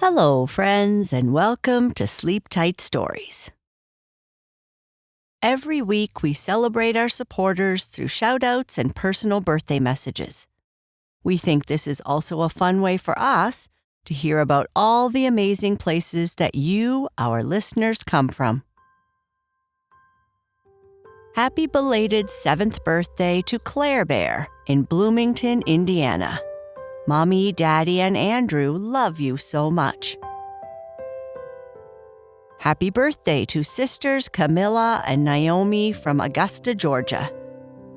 Hello, friends, and welcome to Sleep Tight Stories. Every week, we celebrate our supporters through shoutouts and personal birthday messages. We think this is also a fun way for us to hear about all the amazing places that you, our listeners, come from. Happy belated 7th birthday to Claire Bear in Bloomington, Indiana. Mommy, Daddy, and Andrew love you so much. Happy birthday to sisters Camilla and Naomi from Augusta, Georgia.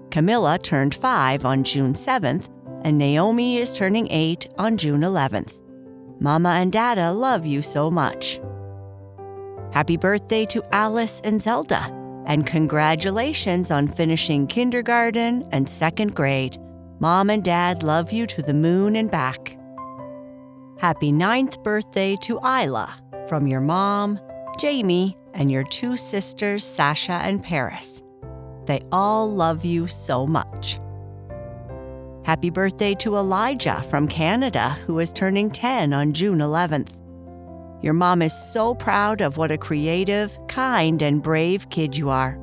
Camilla turned 5 on June 7th, and Naomi is turning 8 on June 11th. Mama and Dada love you so much. Happy birthday to Alice and Zelda, and congratulations on finishing kindergarten and 2nd grade. Mom and Dad love you to the moon and back. Happy 9th birthday to Isla from your mom, Jamie, and your 2 sisters, Sasha and Paris. They all love you so much. Happy birthday to Elijah from Canada, who is turning 10 on June 11th. Your mom is so proud of what a creative, kind, and brave kid you are.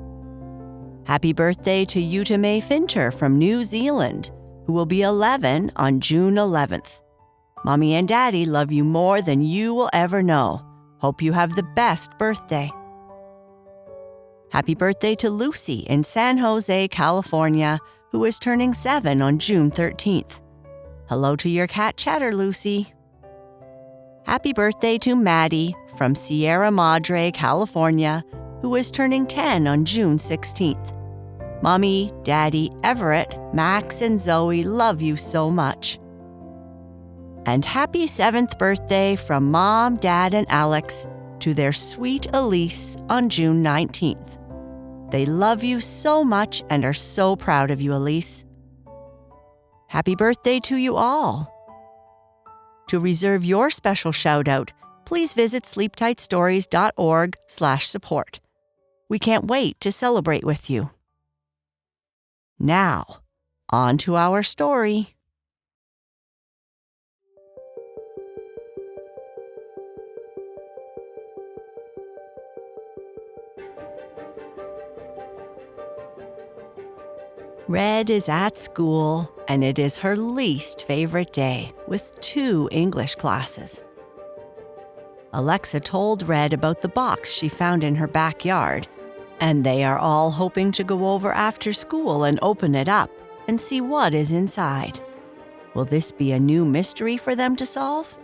Happy birthday to Yuta May Finter from New Zealand, who will be 11 on June 11th. Mommy and Daddy love you more than you will ever know. Hope you have the best birthday. Happy birthday to Lucy in San Jose, California, who is turning 7 on June 13th. Hello to your cat Chatter, Lucy. Happy birthday to Maddie from Sierra Madre, California, who is turning 10 on June 16th. Mommy, Daddy, Everett, Max, and Zoe love you so much. And happy 7th birthday from Mom, Dad, and Alex to their sweet Elise on June 19th. They love you so much and are so proud of you, Elise. Happy birthday to you all. To reserve your special shout-out, please visit sleeptightstories.org/support. We can't wait to celebrate with you. Now, on to our story. Red is at school, and it is her least favorite day, with 2 English classes. Alexa told Red about the box she found in her backyard, and they are all hoping to go over after school and open it up and see what is inside. Will this be a new mystery for them to solve?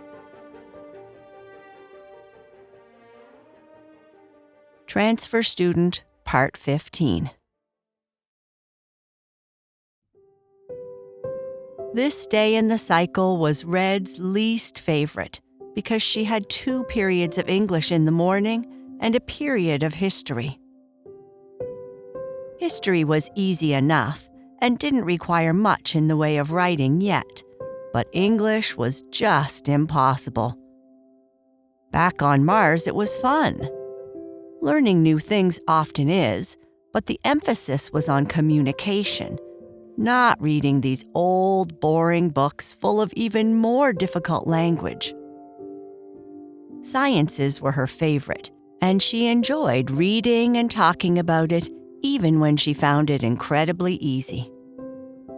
Transfer Student, Part 15. This day in the cycle was Red's least favorite because she had 2 periods of English in the morning and a period of history. History was easy enough and didn't require much in the way of writing yet, but English was just impossible. Back on Mars, it was fun. Learning new things often is, but the emphasis was on communication, not reading these old, boring books full of even more difficult language. Sciences were her favorite, and she enjoyed reading and talking about it even when she found it incredibly easy.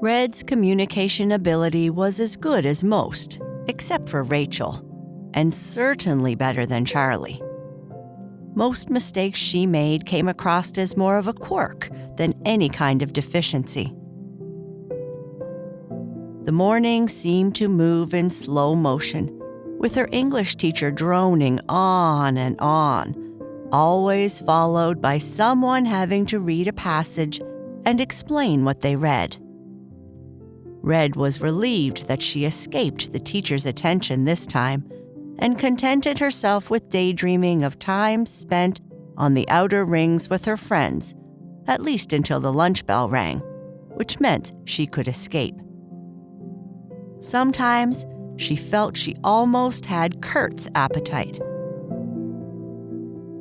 Red's communication ability was as good as most, except for Rachel, and certainly better than Charlie. Most mistakes she made came across as more of a quirk than any kind of deficiency. The morning seemed to move in slow motion, with her English teacher droning on and on, always followed by someone having to read a passage and explain what they read. Red was relieved that she escaped the teacher's attention this time and contented herself with daydreaming of time spent on the outer rings with her friends, at least until the lunch bell rang, which meant she could escape. Sometimes she felt she almost had Kurt's appetite.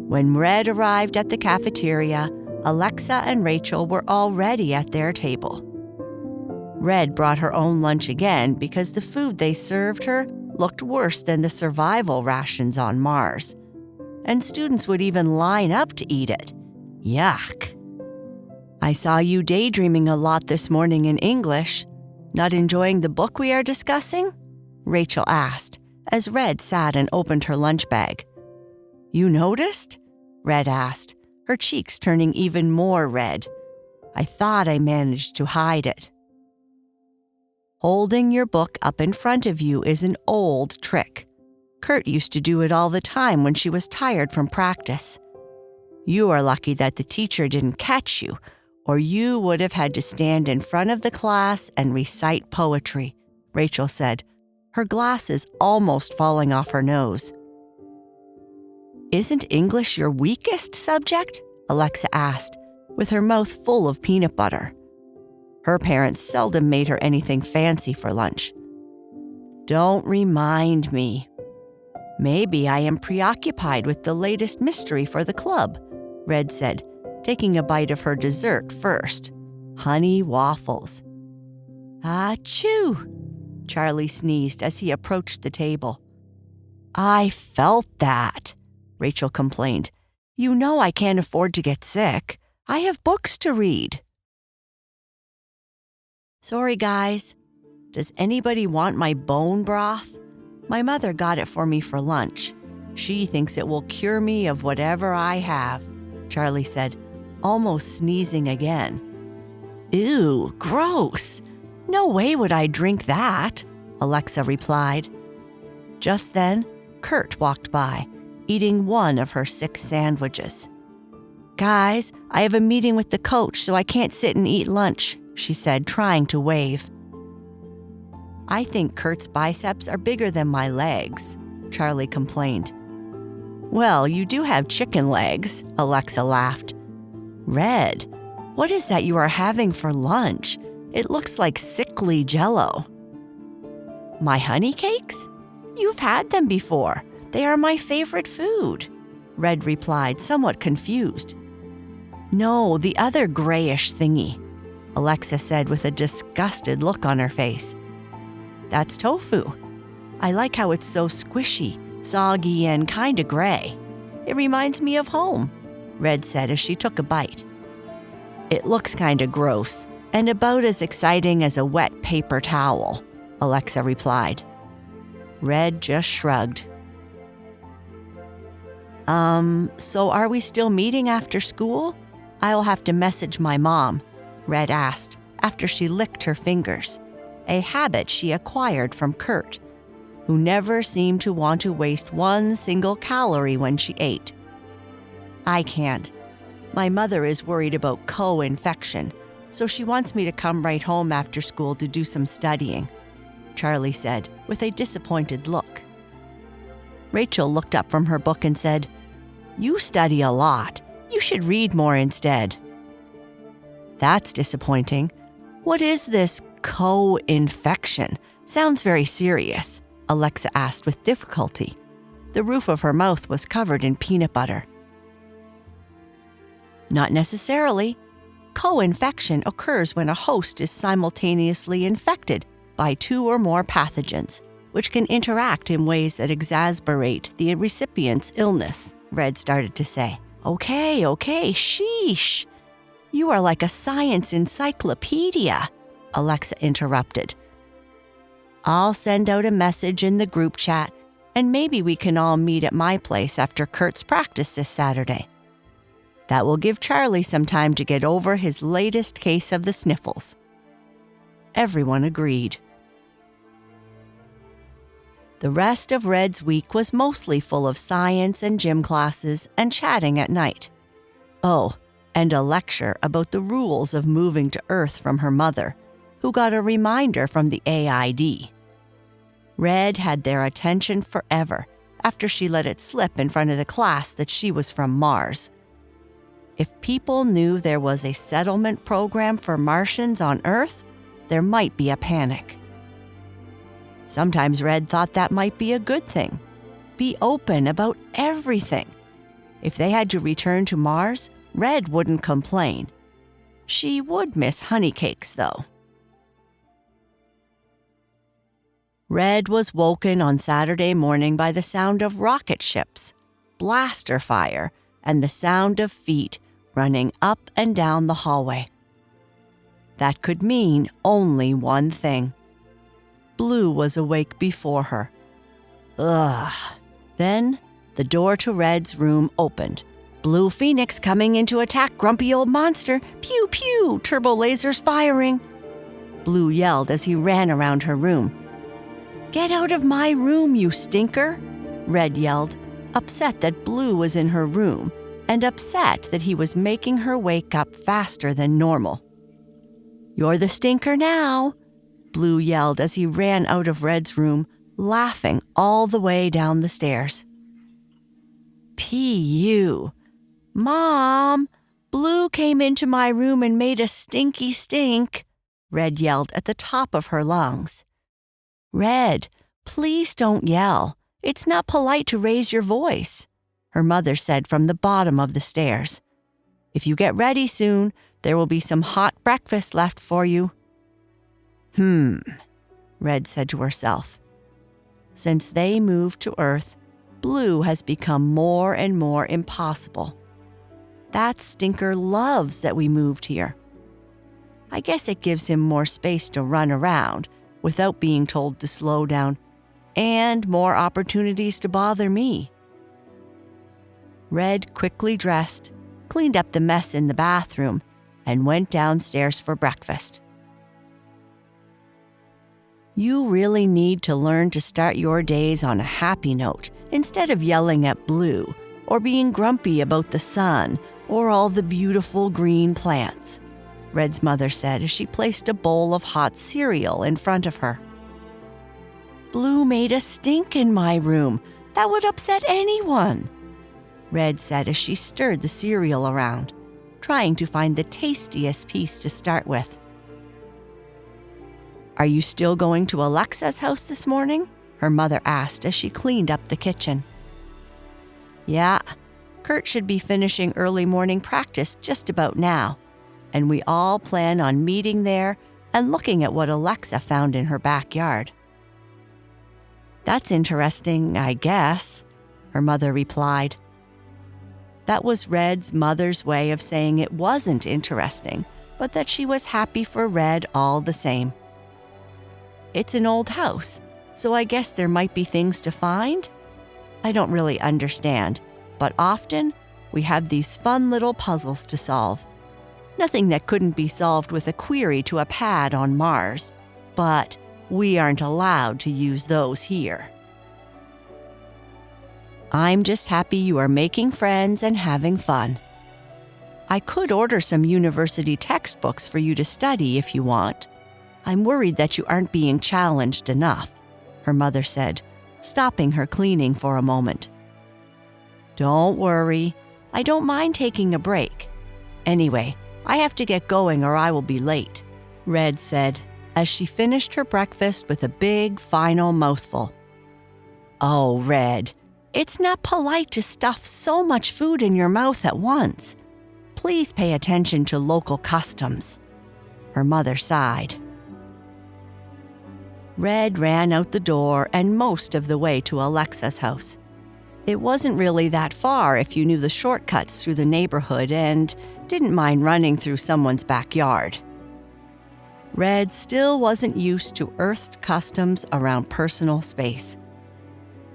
When Red arrived at the cafeteria, Alexa and Rachel were already at their table. Red brought her own lunch again because the food they served her looked worse than the survival rations on Mars. And students would even line up to eat it. Yuck. I saw you daydreaming a lot this morning in English. Not enjoying the book we are discussing? Rachel asked, as Red sat and opened her lunch bag. You noticed? Red asked, her cheeks turning even more red. I thought I managed to hide it. Holding your book up in front of you is an old trick. Kurt used to do it all the time when she was tired from practice. You are lucky that the teacher didn't catch you, or you would have had to stand in front of the class and recite poetry, Rachel said, her glasses almost falling off her nose. Isn't English your weakest subject? Alexa asked, with her mouth full of peanut butter. Her parents seldom made her anything fancy for lunch. Don't remind me. Maybe I am preoccupied with the latest mystery for the club, Red said, taking a bite of her dessert first. Honey waffles. Achoo! Charlie sneezed as he approached the table. I felt that, Rachel complained. You know I can't afford to get sick. I have books to read. Sorry, guys. Does anybody want my bone broth? My mother got it for me for lunch. She thinks it will cure me of whatever I have, Charlie said, almost sneezing again. Ew, gross. No way would I drink that, Alexa replied. Just then, Kurt walked by, eating one of her 6 sandwiches. Guys, I have a meeting with the coach, so I can't sit and eat lunch, she said, trying to wave. I think Kurt's biceps are bigger than my legs, Charlie complained. Well, you do have chicken legs, Alexa laughed. Red, what is that you are having for lunch? It looks like sickly Jell-O. My honey cakes? You've had them before. They are my favorite food, Red replied, somewhat confused. No, the other grayish thingy, Alexa said with a disgusted look on her face. That's tofu. I like how it's so squishy, soggy, and kinda gray. It reminds me of home, Red said as she took a bite. It looks kinda gross, and about as exciting as a wet paper towel, Alexa replied. Red just shrugged. So are we still meeting after school? I'll have to message my mom, Red asked after she licked her fingers, a habit she acquired from Kurt, who never seemed to want to waste one single calorie when she ate. I can't. My mother is worried about co-infection, so she wants me to come right home after school to do some studying, Charlie said with a disappointed look. Rachel looked up from her book and said, You study a lot. You should read more instead. That's disappointing. What is this co-infection? Sounds very serious, Alexa asked with difficulty. The roof of her mouth was covered in peanut butter. Not necessarily. Co-infection occurs when a host is simultaneously infected by 2 or more pathogens, which can interact in ways that exacerbate the recipient's illness, Red started to say. Okay, sheesh. You are like a science encyclopedia, Alexa interrupted. I'll send out a message in the group chat, and maybe we can all meet at my place after Kurt's practice this Saturday. That will give Charlie some time to get over his latest case of the sniffles. Everyone agreed. The rest of Red's week was mostly full of science and gym classes and chatting at night. Oh, and a lecture about the rules of moving to Earth from her mother, who got a reminder from the AID. Red had their attention forever after she let it slip in front of the class that she was from Mars. If people knew there was a settlement program for Martians on Earth, there might be a panic. Sometimes Red thought that might be a good thing. Be open about everything. If they had to return to Mars, Red wouldn't complain. She would miss honey cakes, though. Red was woken on Saturday morning by the sound of rocket ships, blaster fire, and the sound of feet running up and down the hallway. That could mean only one thing. Blue was awake before her. Ugh. Then the door to Red's room opened. Blue Phoenix coming in to attack grumpy old monster. Pew, pew, turbo lasers firing. Blue yelled as he ran around her room. Get out of my room, you stinker, Red yelled, upset that Blue was in her room and upset that he was making her wake up faster than normal. You're the stinker now, Blue yelled as he ran out of Red's room, laughing all the way down the stairs. P.U. Mom, Blue came into my room and made a stinky stink, Red yelled at the top of her lungs. Red, please don't yell. It's not polite to raise your voice, her mother said from the bottom of the stairs. If you get ready soon, there will be some hot breakfast left for you. Red said to herself. Since they moved to Earth, Blue has become more and more impossible. That stinker loves that we moved here. I guess it gives him more space to run around without being told to slow down, and more opportunities to bother me. Red quickly dressed, cleaned up the mess in the bathroom, and went downstairs for breakfast. You really need to learn to start your days on a happy note instead of yelling at Blue or being grumpy about the sun or all the beautiful green plants, Red's mother said as she placed a bowl of hot cereal in front of her. Blue made a stink in my room. That would upset anyone, Red said as she stirred the cereal around, trying to find the tastiest piece to start with. Are you still going to Alexa's house this morning? Her mother asked as she cleaned up the kitchen. Yeah, Kurt should be finishing early morning practice just about now, and we all plan on meeting there and looking at what Alexa found in her backyard. That's interesting, I guess, her mother replied. That was Red's mother's way of saying it wasn't interesting, but that she was happy for Red all the same. It's an old house, so I guess there might be things to find? I don't really understand, but often we have these fun little puzzles to solve. Nothing that couldn't be solved with a query to a pad on Mars, but we aren't allowed to use those here. I'm just happy you are making friends and having fun. I could order some university textbooks for you to study if you want. I'm worried that you aren't being challenged enough, her mother said, stopping her cleaning for a moment. Don't worry, I don't mind taking a break. Anyway, I have to get going or I will be late, Red said as she finished her breakfast with a big final mouthful. Oh, Red, it's not polite to stuff so much food in your mouth at once. Please pay attention to local customs, her mother sighed. Red ran out the door and most of the way to Alexa's house. It wasn't really that far if you knew the shortcuts through the neighborhood and didn't mind running through someone's backyard. Red still wasn't used to Earth's customs around personal space.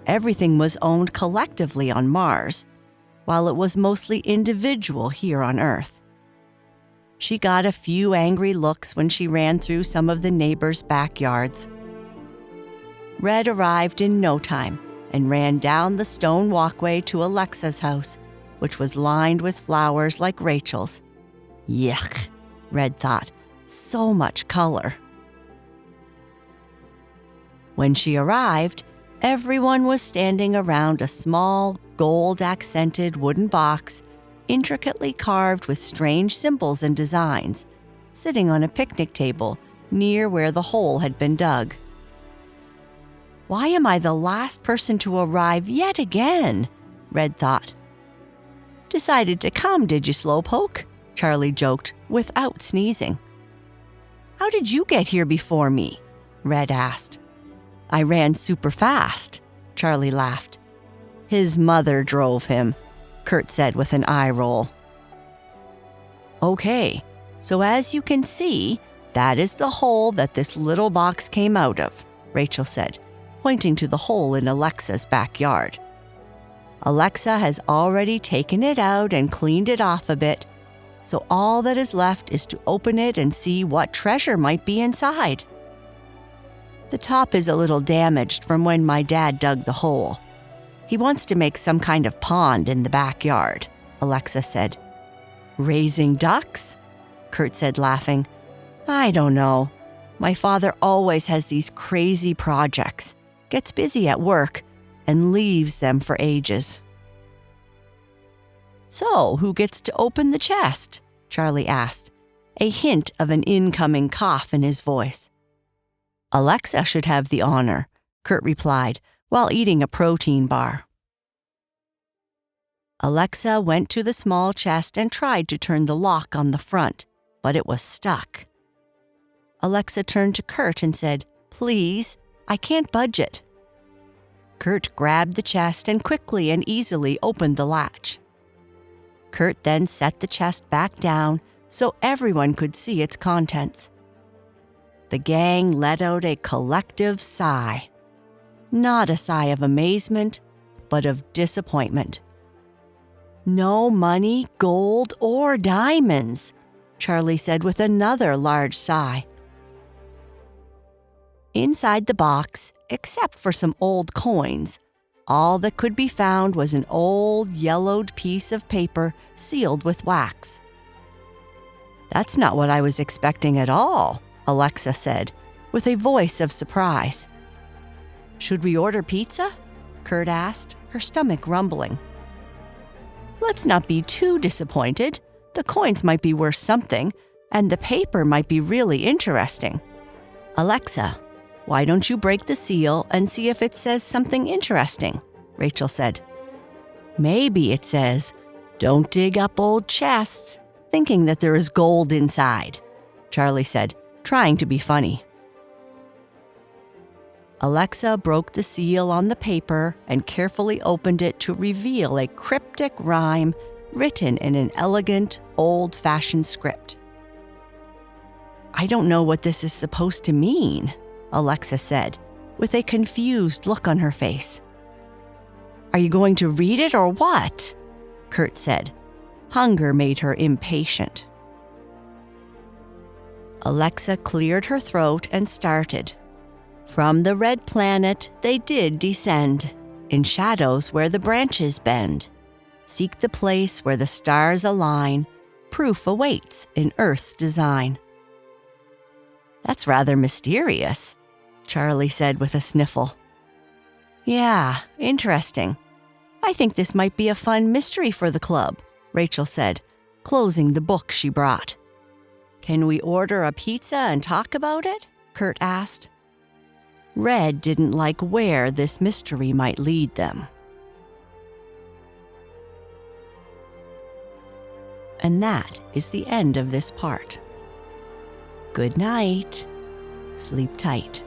Everything was owned collectively on Mars, while it was mostly individual here on Earth. She got a few angry looks when she ran through some of the neighbors' backyards. Red arrived in no time and ran down the stone walkway to Alexa's house, which was lined with flowers like Rachel's. Yuck, Red thought, so much color. When she arrived, everyone was standing around a small, gold-accented wooden box, intricately carved with strange symbols and designs, sitting on a picnic table near where the hole had been dug. Why am I the last person to arrive yet again? Red thought. Decided to come, did you, Slowpoke? Charlie joked, without sneezing. How did you get here before me? Red asked. I ran super fast, Charlie laughed. His mother drove him, Kurt said with an eye roll. Okay, so as you can see, that is the hole that this little box came out of, Rachel said, pointing to the hole in Alexa's backyard. Alexa has already taken it out and cleaned it off a bit, so all that is left is to open it and see what treasure might be inside. The top is a little damaged from when my dad dug the hole. He wants to make some kind of pond in the backyard, Alexa said. Raising ducks? Kurt said, laughing. I don't know. My father always has these crazy projects, gets busy at work, and leaves them for ages. So, who gets to open the chest? Charlie asked, a hint of an incoming cough in his voice. Alexa should have the honor, Kurt replied, while eating a protein bar. Alexa went to the small chest and tried to turn the lock on the front, but it was stuck. Alexa turned to Kurt and said, Please, I can't budge it. Kurt grabbed the chest and quickly and easily opened the latch. Kurt then set the chest back down so everyone could see its contents. The gang let out a collective sigh. Not a sigh of amazement, but of disappointment. No money, gold, or diamonds, Charlie said with another large sigh. Inside the box, except for some old coins, all that could be found was an old, yellowed piece of paper sealed with wax. That's not what I was expecting at all, Alexa said, with a voice of surprise. Should we order pizza? Kurt asked, her stomach rumbling. Let's not be too disappointed. The coins might be worth something, and the paper might be really interesting. Alexa, why don't you break the seal and see if it says something interesting? Rachel said. Maybe it says, don't dig up old chests, thinking that there is gold inside, Charlie said, trying to be funny. Alexa broke the seal on the paper and carefully opened it to reveal a cryptic rhyme written in an elegant, old-fashioned script. I don't know what this is supposed to mean, Alexa said, with a confused look on her face. Are you going to read it or what? Kurt said. Hunger made her impatient. Alexa cleared her throat and started. From the red planet they did descend, in shadows where the branches bend. Seek the place where the stars align, proof awaits in Earth's design. That's rather mysterious, Charlie said with a sniffle. Yeah, interesting. I think this might be a fun mystery for the club, Rachel said, closing the book she brought. Can we order a pizza and talk about it? Kurt asked. Red didn't like where this mystery might lead them. And that is the end of this part. Good night. Sleep tight.